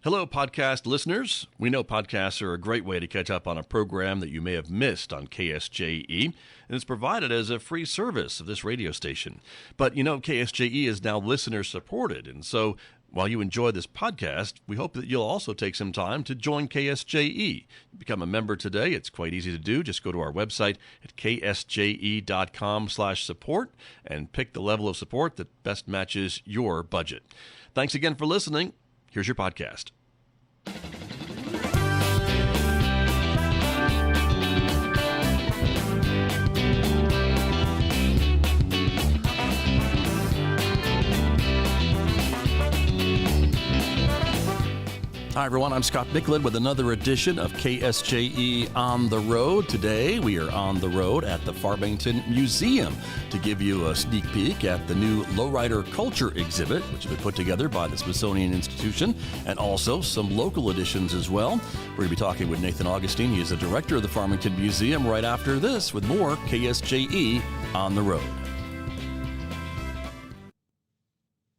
Hello, podcast listeners. We know podcasts are a great way to catch up on a program that you may have missed on KSJE, and it's provided as a free service of this radio station. But you know, KSJE is now listener-supported, and so while you enjoy this podcast, we hope that you'll also take some time to join KSJE. Become a member today. It's quite easy to do. Just go to our website at ksje.com/support and pick the level of support that best matches your budget. Thanks again for listening. Here's your podcast. Hi, everyone. I'm Scott Michlin with another edition of KSJE On the Road. Today, we are on the road at the Farmington Museum to give you a sneak peek at the new Lowrider Culture exhibit, which has been put together by the Smithsonian Institution, and also some local additions as well. We're going to be talking with Nathan Augustine. He is the director of the Farmington Museum right after this with more KSJE On the Road.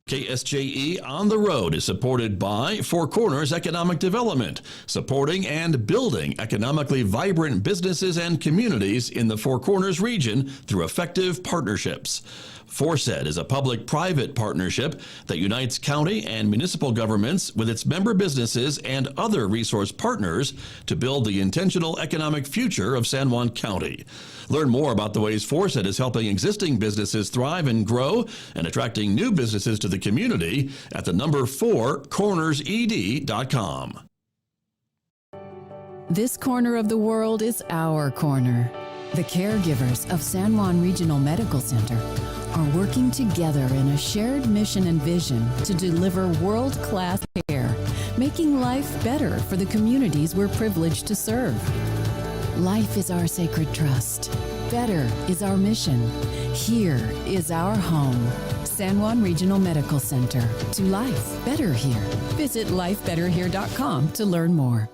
KSJE On the Road is supported by Four Corners Economic Development, supporting and building economically vibrant businesses and communities in the Four Corners region through effective partnerships. FORSED is a public-private partnership that unites county and municipal governments with its member businesses and other resource partners to build the intentional economic future of San Juan County. Learn more about the ways FORSED is helping existing businesses thrive and grow and attracting new businesses to the community at the number 4cornersed.com. This corner of the world is our corner. The caregivers of San Juan Regional Medical Center are working together in a shared mission and vision to deliver world-class care, making life better for the communities we're privileged to serve. Life is our sacred trust. Better is our mission. Here is our home. San Juan Regional Medical Center. To life better here. Visit lifebetterhere.com to learn more.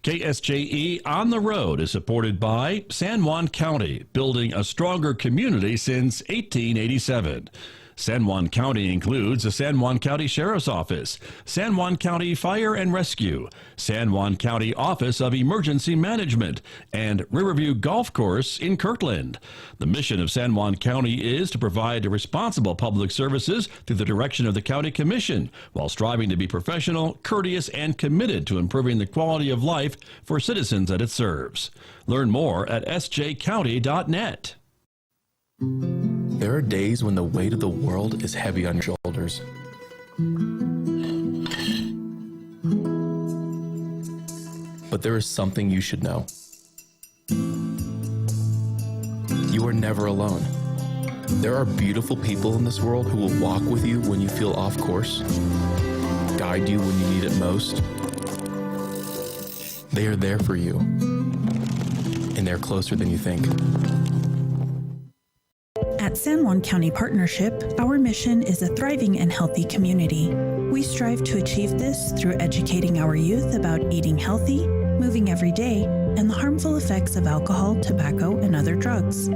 KSJE On the Road is supported by San Juan County, building a stronger community since 1887. San Juan County includes the San Juan County Sheriff's Office, San Juan County Fire and Rescue, San Juan County Office of Emergency Management, and Riverview Golf Course in Kirkland. The mission of San Juan County is to provide responsible public services through the direction of the County Commission, while striving to be professional, courteous, and committed to improving the quality of life for citizens that it serves. Learn more at sjcounty.net. There are days when the weight of the world is heavy on your shoulders. But there is something you should know. You are never alone. There are beautiful people in this world who will walk with you when you feel off course, guide you when you need it most. They are there for you, and they're closer than you think. At San Juan County Partnership, our mission is a thriving and healthy community. We strive to achieve this through educating our youth about eating healthy, moving every day, and the harmful effects of alcohol, tobacco, and other drugs.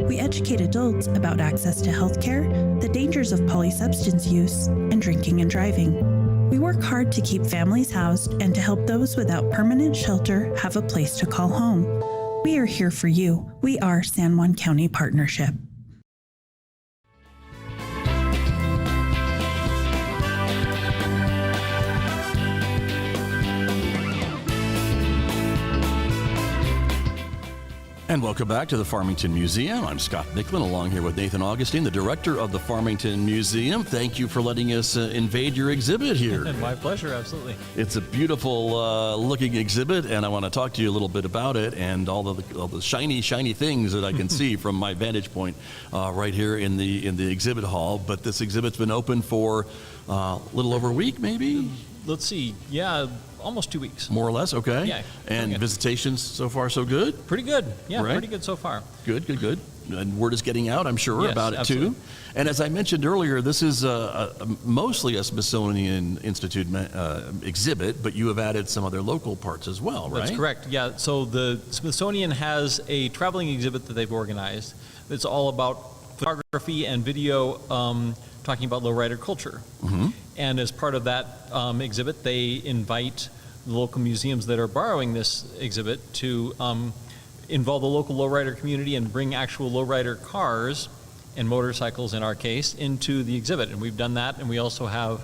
We educate adults about access to health care, the dangers of polysubstance use, and drinking and driving. We work hard to keep families housed and to help those without permanent shelter have a place to call home. We are here for you. We are San Juan County Partnership. And welcome back to the Farmington Museum. I'm Scott Michlin, along here with Nathan Augustine, the director of the Farmington Museum. Thank you for letting us invade your exhibit here. My pleasure, absolutely. It's a beautiful looking exhibit, and I want to talk to you a little bit about it and all the shiny things that I can see from my vantage point right here in the exhibit hall. But this exhibit's been open for a little over a week, maybe? Let's see. Yeah, almost 2 weeks. More or less, okay. Yeah. And visitations so far so good? Pretty good. Yeah, right? Pretty good so far. Good. And word is getting out, I'm sure, Yes, about it absolutely. too. And as I mentioned earlier, this is mostly a Smithsonian Institute exhibit, but you have added some other local parts as well, right? That's correct. Yeah, so the Smithsonian has a traveling exhibit that they've organized. It's all about photography and video talking about lowrider culture. Mm-hmm. And as part of that exhibit, they invite the local museums that are borrowing this exhibit to involve the local lowrider community and bring actual lowrider cars and motorcycles, in our case, into the exhibit. And we've done that, and we also have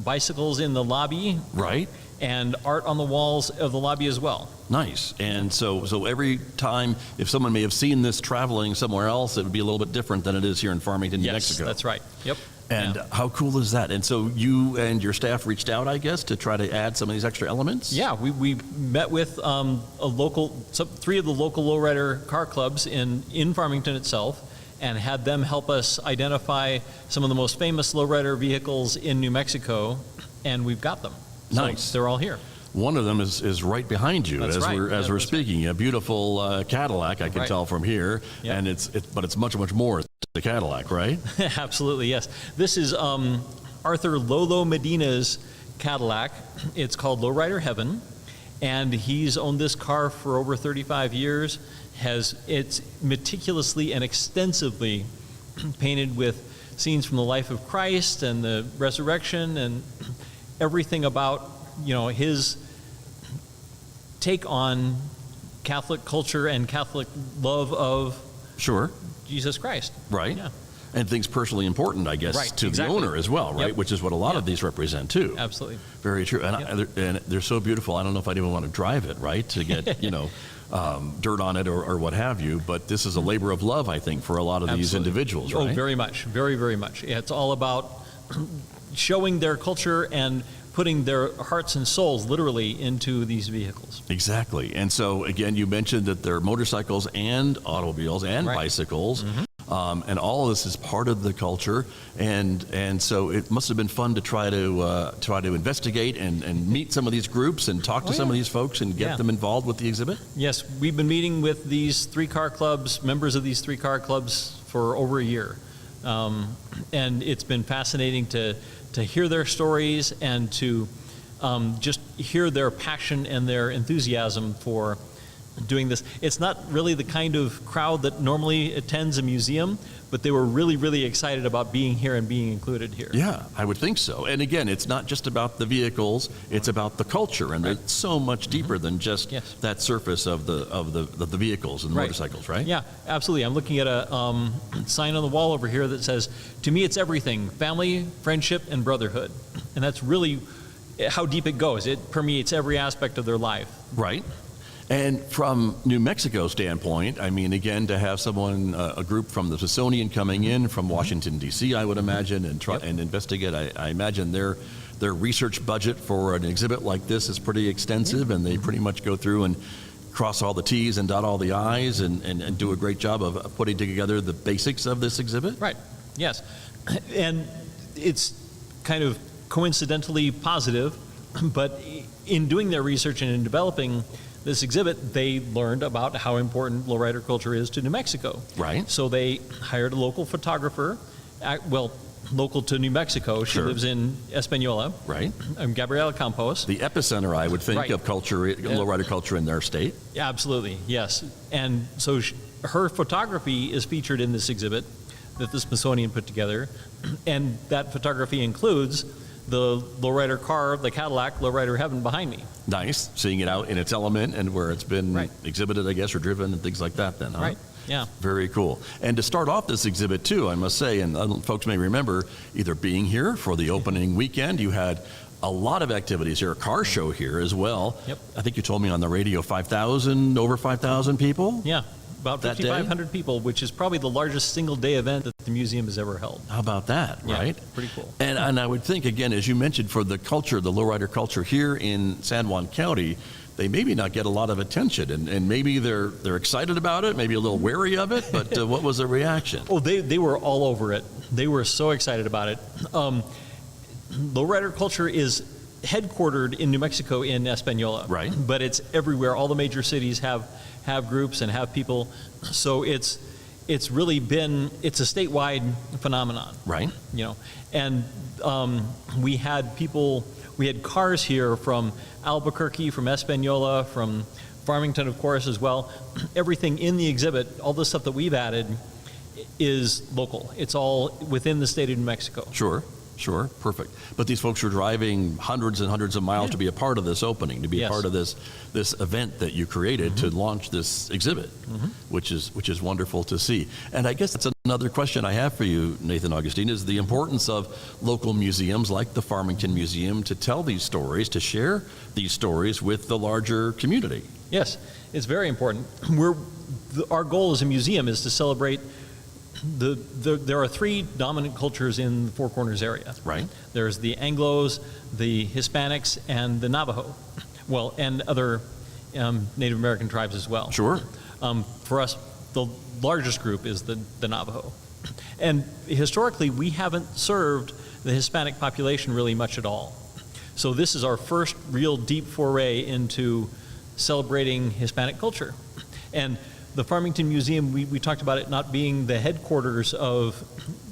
bicycles in the lobby. Right. And art on the walls of the lobby as well. Nice. And so every time, if someone may have seen this traveling somewhere else, it would be a little bit different than it is here in Farmington, New Mexico. Yes, that's right. Yep. And Yeah. how cool is that? And so you and your staff reached out, I guess, to try to add some of these extra elements? Yeah, we met with three of the local lowrider car clubs in Farmington itself, and had them help us identify some of the most famous lowrider vehicles in New Mexico, and we've got them. So Nice. they're all here. One of them is right behind you That's as right. we're Yeah, we're that's speaking. A beautiful Cadillac, I can Right. tell from here, Yeah. and but it's much more the Cadillac, right? Absolutely, yes. This is Arthur Lolo Medina's Cadillac. It's called Lowrider Heaven, and he's owned this car for over 35 years. It's meticulously and extensively painted with scenes from the life of Christ and the resurrection and everything about, his take on Catholic culture and Catholic love of Sure. Jesus Christ. Right. Yeah. And things personally important, I guess, Right, to exactly. the owner as well, right? Yep. Which is what a lot of these represent too. Absolutely. Very true. And, Yep. and they're so beautiful. I don't know if I'd even want to drive it, right? To get, dirt on it or what have you. But this is a labor of love, I think, for a lot of these Absolutely. individuals, right? Oh, very much. Very, very much. Yeah, it's all about showing their culture and putting their hearts and souls literally into these vehicles. Exactly. And so, again, you mentioned that there are motorcycles and automobiles and Right. bicycles. And all of this is part of the culture, and so it must have been fun to try to investigate and meet some of these groups and talk to some of these folks and get Yeah. them involved with the exhibit. Yes, we've been meeting with these three car clubs, members of these three car clubs, for over a year. And it's been fascinating to hear their stories and to just hear their passion and their enthusiasm for doing this. It's not really the kind of crowd that normally attends a museum, but they were really, really excited about being here and being included here. Yeah, I would think so. And again, it's not just about the vehicles; it's about the culture, and it's so much deeper than just Yes. that surface of the vehicles and the Right. motorcycles, right? Yeah, absolutely. I'm looking at a sign on the wall over here that says, "To me, it's everything: family, friendship, and brotherhood." And that's really how deep it goes. It permeates every aspect of their life. Right. And from New Mexico standpoint, I mean, again, to have someone, a group from the Smithsonian coming in from Washington, D.C., I would imagine, and try and investigate, I imagine their research budget for an exhibit like this is pretty extensive, and they pretty much go through and cross all the T's and dot all the I's and do a great job of putting together the basics of this exhibit. Right. Yes. And it's kind of coincidentally positive, but in doing their research and in developing this exhibit, they learned about how important lowrider culture is to New Mexico. Right. So they hired a local photographer, local to New Mexico. She Sure. lives in Espanola. Right. Gabriela Campos. The epicenter, I would think, Right. of culture, lowrider culture in their state. Yeah, absolutely, yes. And so her photography is featured in this exhibit that the Smithsonian put together, and that photography includes the lowrider car, the Cadillac Lowrider Heaven behind me. Nice, seeing it out in its element and where it's been Right. exhibited, I guess, or driven and things like that then, huh? Right, yeah. Very cool. And to start off this exhibit too, I must say, and folks may remember either being here for the opening weekend, you had a lot of activities here, a car show here as well. Yep. I think you told me on the radio over 5,000 people? Yeah, About that day? 5,500 people, which is probably the largest single-day event that the museum has ever held. How about that, Yeah, right? pretty cool. And I would think, again, as you mentioned, for the culture, the lowrider culture here in San Juan County, they maybe not get a lot of attention, and maybe they're excited about it, maybe a little wary of it, but what was the reaction? Oh, they were all over it. They were so excited about it. Lowrider culture is headquartered in New Mexico in Española. Right. But it's everywhere. All the major cities have groups and have people. So it's really been, it's a statewide phenomenon. Right. You know, and we had cars here from Albuquerque, from Española, from Farmington, of course, as well. Everything in the exhibit, all the stuff that we've added is local. It's all within the state of New Mexico. Sure, perfect. But these folks were driving hundreds and hundreds of miles to be a part of this opening, to be a Yes. part of this event that you created to launch this exhibit, which is wonderful to see. And I guess that's another question I have for you, Nathan Augustine, is the importance of local museums like the Farmington Museum to tell these stories, to share these stories with the larger community. Yes, it's very important. Our goal as a museum is to celebrate there are three dominant cultures in the Four Corners area. Right. There's the Anglos, the Hispanics, and the Navajo. Well, and other Native American tribes as well. Sure. For us, the largest group is the Navajo. And historically, we haven't served the Hispanic population really much at all. So this is our first real deep foray into celebrating Hispanic culture. And the Farmington Museum, we talked about it not being the headquarters of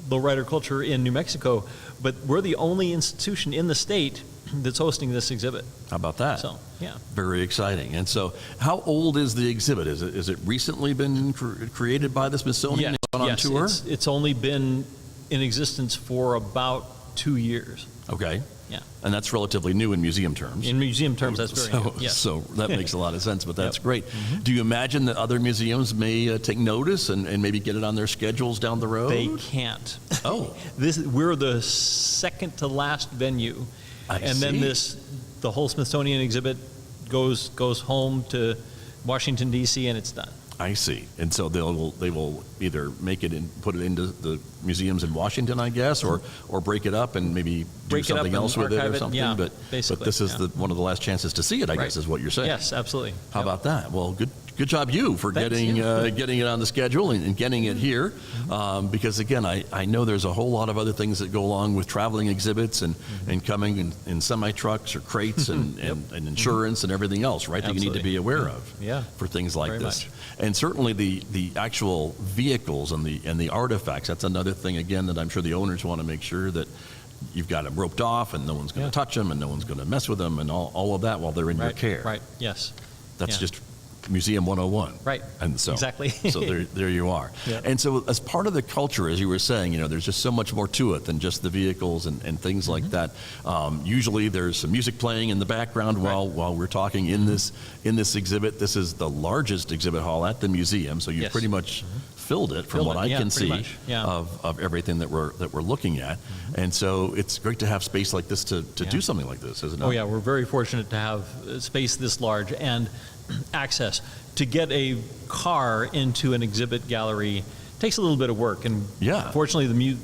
lowrider culture in New Mexico, but we're the only institution in the state that's hosting this exhibit. How about that? So, yeah. Very exciting. And so how old is the exhibit? Is it recently been created by the Smithsonian and gone on Yes, tour? it's only been in existence for about 2 years. Okay. Yeah. And that's relatively new in museum terms. In museum terms, that's very new. Yes. So that makes a lot of sense, but that's Yep. great. Do you imagine that other museums may take notice and maybe get it on their schedules down the road? They can't. Oh. We're the second to last venue. I Then see. the whole Smithsonian exhibit goes home to Washington, D.C., and it's done. I see. And so they will either make it and put it into the museums in Washington, I guess, or break it up and maybe do Break it up something and else with it archive or it, something. yeah, but basically, this is yeah. one of the last chances to see it, I Right. guess, is what you're saying. Yes, absolutely. How Yep. about that? Well, good job you for Thanks, getting yeah. getting it on the schedule and getting it here. Because again, I know there's a whole lot of other things that go along with traveling exhibits and coming in semi trucks or crates and insurance and everything else, right? That you need to Absolutely. be aware of Yeah. for things like Very this. much. And certainly the actual vehicles and the artifacts. That's another thing again that I'm sure the owners want to make sure that you've got them roped off and no one's going to Yeah. touch them and no one's going to mess with them and all of that while they're in your Right. care. Right. Yes. That's Yeah. just Museum 101. Right. And so, Exactly. so there you are. Yeah. And so as part of the culture, as you were saying, there's just so much more to it than just the vehicles and things like that. Usually there's some music playing in the background while we're talking in this exhibit. This is the largest exhibit hall at the museum, so you Yes. pretty much filled it from Filled what it, I yeah, can pretty see much, yeah. of everything that we're looking at. And so it's great to have space like this to do something like this, isn't it? Oh, yeah, we're very fortunate to have space this large and access. To get a car into an exhibit gallery takes a little bit of work, and Yeah. fortunately the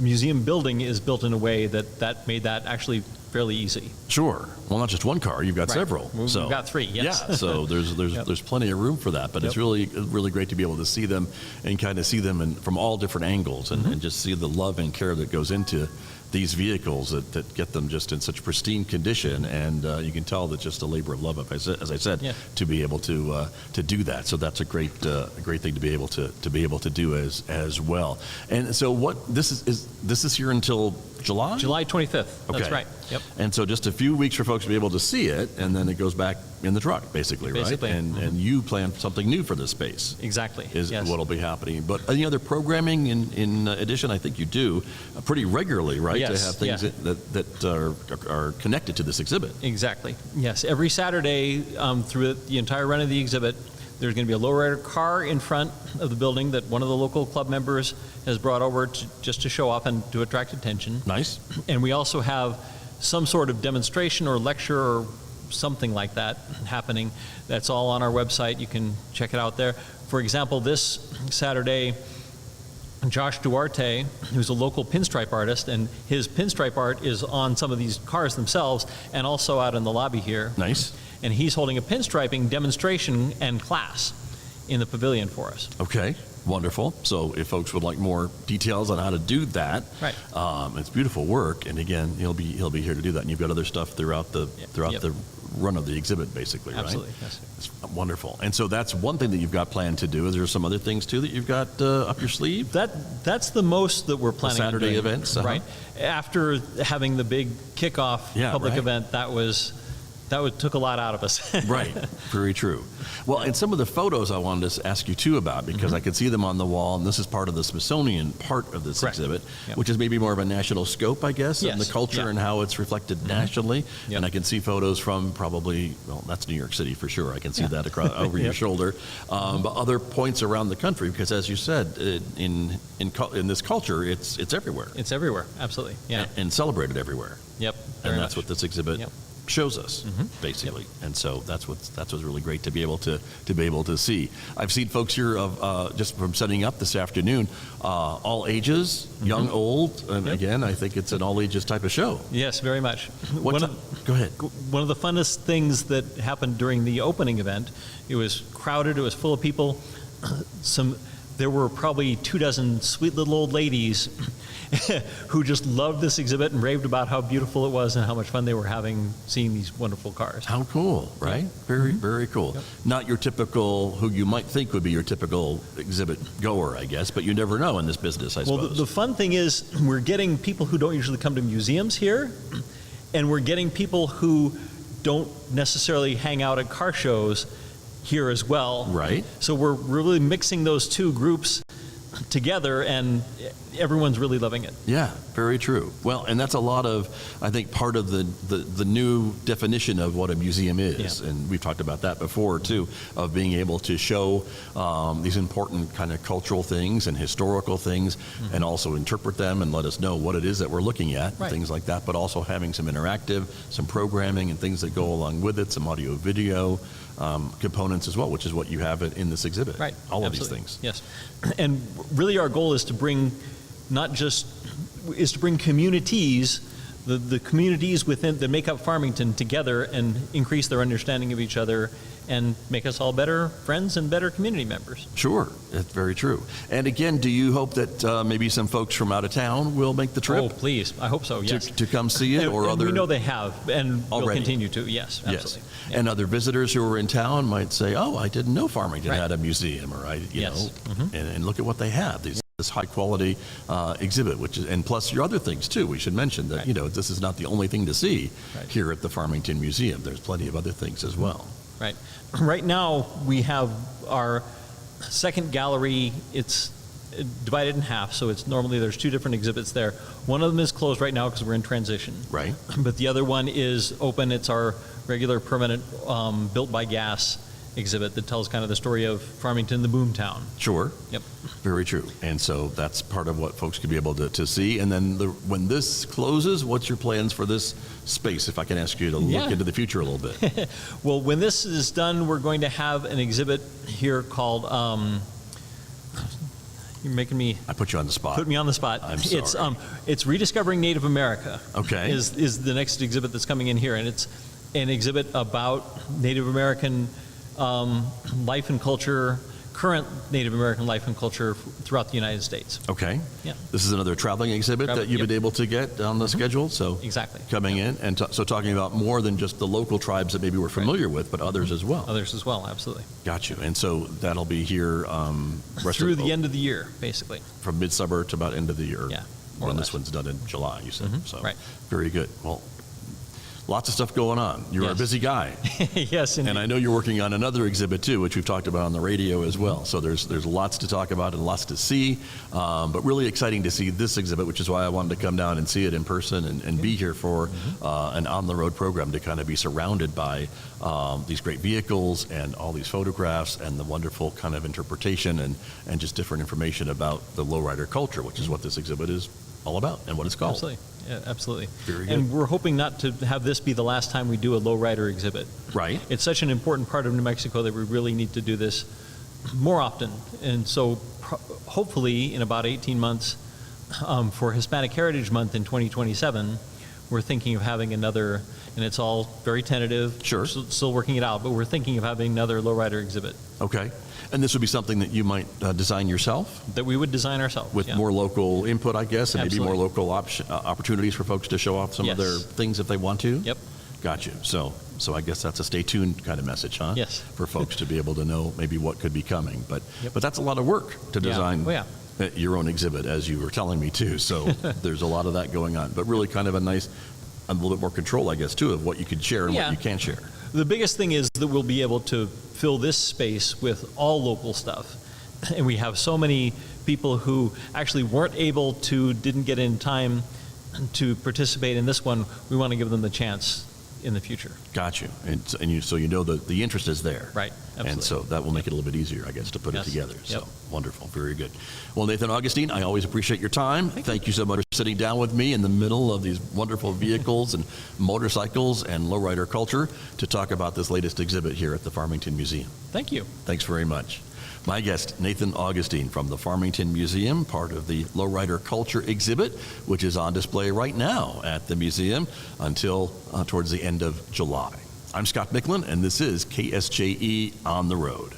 museum building is built in a way that made that actually fairly easy. Sure. Well, not just one car, you've got Right. several. We've So got three, yes. Yeah, so there's plenty of room for that, but it's Yep. really great to be able to see them and kind of see them from all different angles Mm-hmm. and just see the love and care that goes into these vehicles that get them just in such pristine condition, and you can tell that just a labor of love, as I said, Yeah. to be able to do that. So that's a great thing to be able to do as well. And so this is here until July? July 25th, that's Okay. right. Yep. And so just a few weeks for folks to be able to see it, and then it goes back in the truck, basically, Basically. right? And you plan something new for this space. Exactly. Is yes. what'll be happening. But any other programming in addition? I think you do pretty regularly, right? Yes, To have things yeah. that are connected to this exhibit. Exactly. Yes. Every Saturday through the entire run of the exhibit, there's going to be a lowrider car in front of the building that one of the local club members has brought over just to show off and to attract attention. Nice. And we also have some sort of demonstration or lecture or something like that happening. That's all on our website. You can check it out there. For example, this Saturday, Josh Duarte, who's a local pinstripe artist, and his pinstripe art is on some of these cars themselves and also out in the lobby here. Nice. And he's holding a pinstriping demonstration and class in the pavilion for us. Okay, wonderful. So if folks would like more details on how to do that, Right. It's beautiful work. And again, he'll be here to do that. And you've got other stuff throughout the run of the exhibit, basically, Absolutely, right? yes. It's wonderful. And so that's one thing that you've got planned to do. Is there some other things too that you've got up your sleeve? That's the most that we're planning on Saturday doing. events, right? After having the big kickoff public right. event, that took a lot out of us. Right, very true. Well, and some of the photos I wanted to ask you too about, because I could see them on the wall, and this is part of the Smithsonian part of this Correct. exhibit, Yep. which is maybe more of a national scope, I guess, and Yes. the culture Yeah. and how it's reflected nationally. Yep. And I can see photos from probably, well, that's New York City for sure. I can see Yeah. that across over your Yep. shoulder, but other points around the country, because as you said, in this culture, it's everywhere. It's everywhere, absolutely. Yeah. And celebrated everywhere. Yep. And very that's much. what this exhibit Yep. shows us, basically. And so that's what's really great to be able to see. I've seen folks here of just from setting up this afternoon, all ages, young, old, and again, I think it's an all ages type of show. Yes, very much. Go ahead. One of the funnest things that happened during the opening event, it was crowded, it was full of people. There were probably 24 sweet little old ladies who just loved this exhibit and raved about how beautiful it was and how much fun they were having seeing these wonderful cars. How cool, right? Very, very cool. Yep. Not your typical, who you might think would be your typical exhibit goer, I guess, but you never know in this business, I Well, suppose. the fun thing is we're getting people who don't usually come to museums here, and we're getting people who don't necessarily hang out at car shows here as well. Right. So we're really mixing those two groups together, and everyone's really loving it. Yeah, very true. Well, and that's a lot of, I think, part of the new definition of what a museum is. Yeah. And we've talked about that before, too, of being able to show these important kind of cultural things and historical things, and also interpret them and let us know what it is that we're looking at, Right. things like that, but also having some interactive, some programming and things that go along with it, some audio, video components as well, which is what you have in this exhibit. Right. All of Absolutely. these things. Yes. And really our goal is to bring communities, the communities within that make up Farmington together and increase their understanding of each other and make us all better friends and better community members. Sure, that's very true. And again, do you hope that maybe some folks from out of town will make the trip Oh, please. I hope so, yes. to come see it, or and other? we know they have, and will Already. continue to, yes, absolutely. Yes, and other visitors who are in town might say, "Oh, I didn't know Farmington Right. had a museum," or you Yes. know, and look at what they have. This high quality exhibit, which is, and plus your other things too. We should mention that Right. this is not the only thing to see Right. here at the Farmington Museum. There's plenty of other things as well. Right. Right now, we have our second gallery. It's divided in half, so it's normally there's two different exhibits there. One of them is closed right now because we're in transition. Right. But the other one is open. It's our regular permanent built by gas exhibit that tells kind of the story of Farmington, the boom town. Sure. Yep. Very true. And so that's part of what folks could be able to see. And then when this closes, what's your plans for this space, if I can ask you to look into the future a little bit? Well, when this is done, we're going to have an exhibit here called, you're making me I put you on the spot. put me on the spot. I'm sorry. It's Rediscovering Native America. Okay. Is the next exhibit that's coming in here, and it's an exhibit about Native American life and culture, current Native American life and culture throughout the United States. Okay. Yeah. This is another traveling exhibit that you've Yep. been able to get on the schedule. So Exactly. coming in and so talking about more than just the local tribes that maybe we're familiar with, but others as well. Others as well, absolutely. Got you. And so that'll be here Through the end of the year, basically. from midsummer to about end of the year. Yeah, more or When less. this one's done in July, you said. So right. very good. Well, lots of stuff going on. You're a Yes. busy guy. Yes, indeed. And I know you're working on another exhibit too, which we've talked about on the radio as well. So there's lots to talk about and lots to see, but really exciting to see this exhibit, which is why I wanted to come down and see it in person and be here for an on-the-road program to kind of be surrounded by these great vehicles and all these photographs and the wonderful kind of interpretation and just different information about the lowrider culture, which is what this exhibit is all about and what it's called. Absolutely. Yeah, absolutely. Very good. And we're hoping not to have this be the last time we do a lowrider exhibit. Right. It's such an important part of New Mexico that we really need to do this more often. And so hopefully in about 18 months for Hispanic Heritage Month in 2027, we're thinking of having another, and it's all very tentative. Sure. Still working it out, but we're thinking of having another lowrider exhibit. Okay. And this would be something that you might design yourself? That we would design ourselves. With more local input, I guess, and Absolutely. maybe more local opportunities for folks to show off some of their things if they want to? Yep. Got you. So I guess that's a stay tuned kind of message, huh? Yes. For folks to be able to know maybe what could be coming. But that's a lot of work to design your own exhibit, as you were telling me too. So there's a lot of that going on. But really kind of a little bit more control, I guess, too, of what you can share and what you can't share. The biggest thing is that we'll be able to fill this space with all local stuff. And we have so many people who actually didn't get in time to participate in this one. We want to give them the chance in the future. Got you. So you know the interest is there. Right. Absolutely. And so that will make it a little bit easier, I guess, to put it together. Yep. So wonderful. Very good. Well, Nathan Augustine, I always appreciate your time. Thank you so much for sitting down with me in the middle of these wonderful vehicles and motorcycles and lowrider culture to talk about this latest exhibit here at the Farmington Museum. Thank you. Thanks very much. My guest, Nathan Augustine from the Farmington Museum, part of the Lowrider Culture exhibit, which is on display right now at the museum until towards the end of July. I'm Scott Michlin, and this is KSJE On the Road.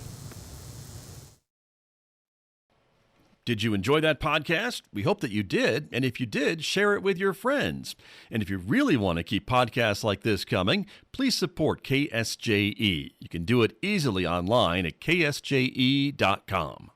Did you enjoy that podcast? We hope that you did. And if you did, share it with your friends. And if you really want to keep podcasts like this coming, please support KSJE. You can do it easily online at ksje.com.